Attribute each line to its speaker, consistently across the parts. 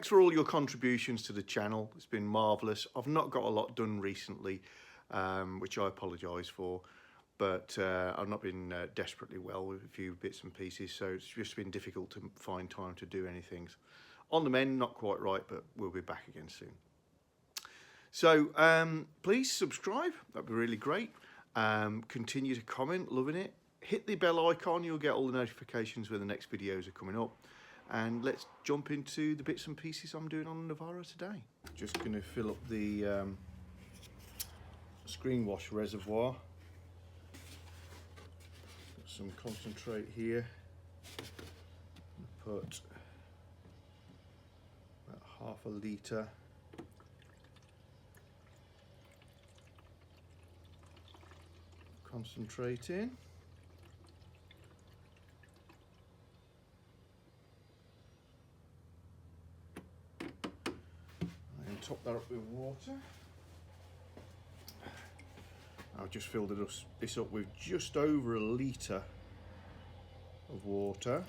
Speaker 1: thanks for all your contributions to the channel. It's been marvellous. I've not got a lot done recently, which I apologise for, but I've not been desperately well with a few bits and pieces, so it's just been difficult to find time to do anything. On the mend, not quite right, but we'll be back again soon. So please subscribe, that'd be really great. Continue to comment, loving it. Hit the bell icon, you'll get all the notifications when the next videos are coming up. And let's jump into the bits and pieces I'm doing on the Navara today. Just going to fill up the screen wash reservoir. Got some concentrate here. Put about half a litre. Concentrate in. And top that up with water. I've just filled this up with just over a litre of water.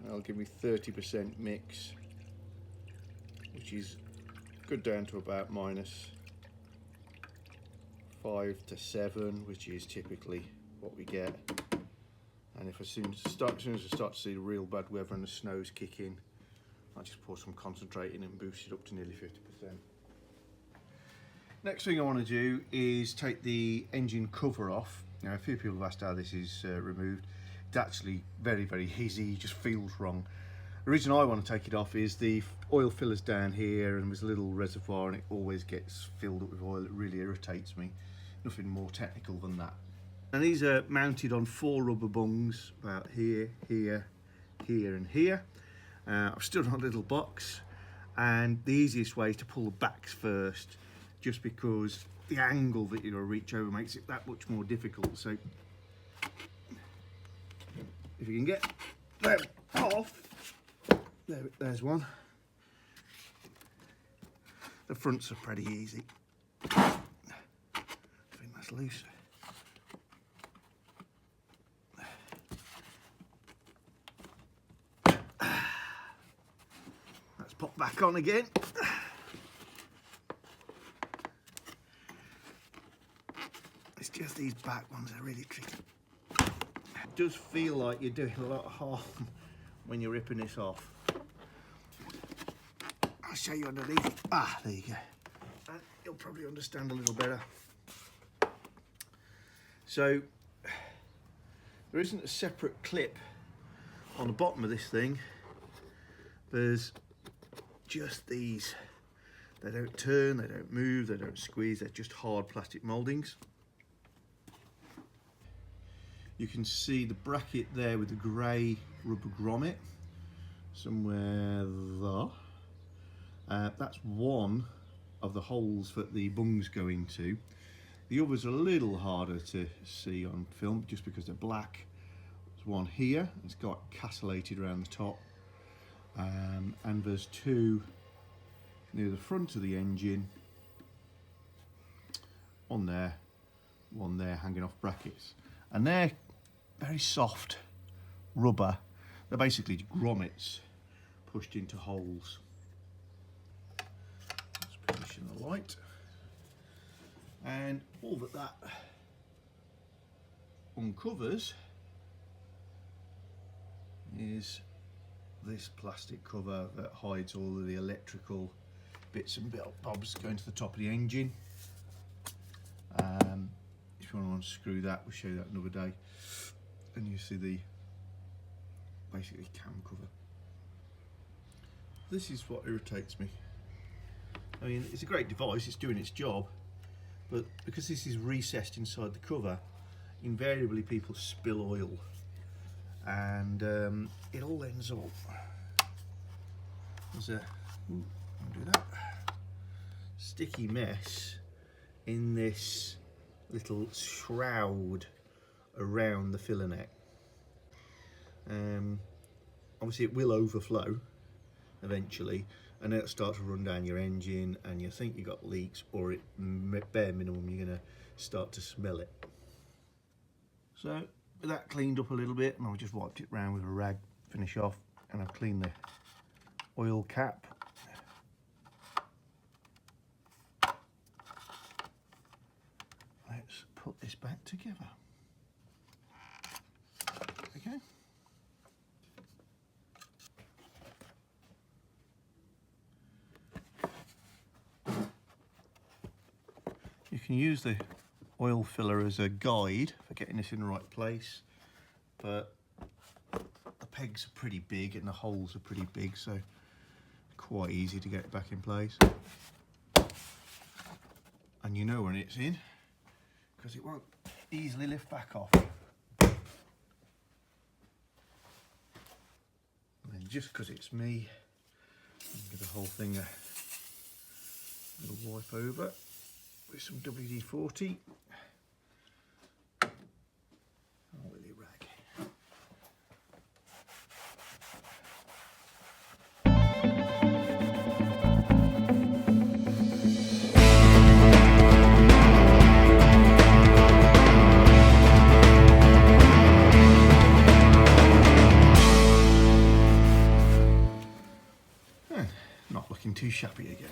Speaker 1: That'll give me 30% mix, which is good down to about -5 to 7, which is typically what we get. And if as soon as I start to see the real bad weather and the snow's kicking, I'll just pour some concentrate in and boost it up to nearly 50%. Next thing I want to do is take the engine cover off. Now, a few people have asked how this is removed. It's actually very, very easy, it just feels wrong. The reason I want to take it off is the oil filler's down here and there's a little reservoir and it always gets filled up with oil. It really irritates me. Nothing more technical than that. And these are mounted on 4 rubber bungs, about here, here, here and here. I've stood on a little box, and the easiest way is to pull the backs first, just because the angle that you're going to reach over makes it that much more difficult. So if you can get them off, there's one. The fronts are pretty easy. I think that's loose. Let's pop back on again. It's just these back ones are really tricky. It does feel like you're doing a lot of harm when you're ripping this off. I'll show you underneath it. Ah, there you go. And you'll probably understand a little better. So, there isn't a separate clip on the bottom of this thing. There's just these. They don't turn, they don't move, they don't squeeze, they're just hard plastic mouldings. You can see the bracket there with the grey rubber grommet somewhere there. That's one of the holes that the bungs go into. The others are a little harder to see on film just because they're black. There's one here, it's got castellated around the top. And there's 2 near the front of the engine, one there hanging off brackets. And they're very soft rubber. They're basically grommets pushed into holes. Let's position the light. And all that uncovers is this plastic cover that hides all of the electrical bits and bobs going to the top of the engine. If you want to unscrew that, we'll show you that another day. And you see the basically cam cover. This is what irritates me. I mean, it's a great device, it's doing its job, but because this is recessed inside the cover, invariably people spill oil, and it all ends up. There's a undo that sticky mess in this little shroud around the filler neck. Obviously it will overflow eventually, and it'll start to run down your engine, and you think you got leaks, or at bare minimum you're going to start to smell it. So with that cleaned up a little bit, and I've just wiped it round with a rag, finish off, and I've cleaned the oil cap. Let's put this back together. Okay. You can use the oil filler as a guide for getting this in the right place, but the pegs are pretty big and the holes are pretty big, so quite easy to get it back in place. And you know when it's in, because it won't easily lift back off. And then just because it's me, I'll give the whole thing a little wipe over with some WD-40. Oily rag. Not looking too shabby again.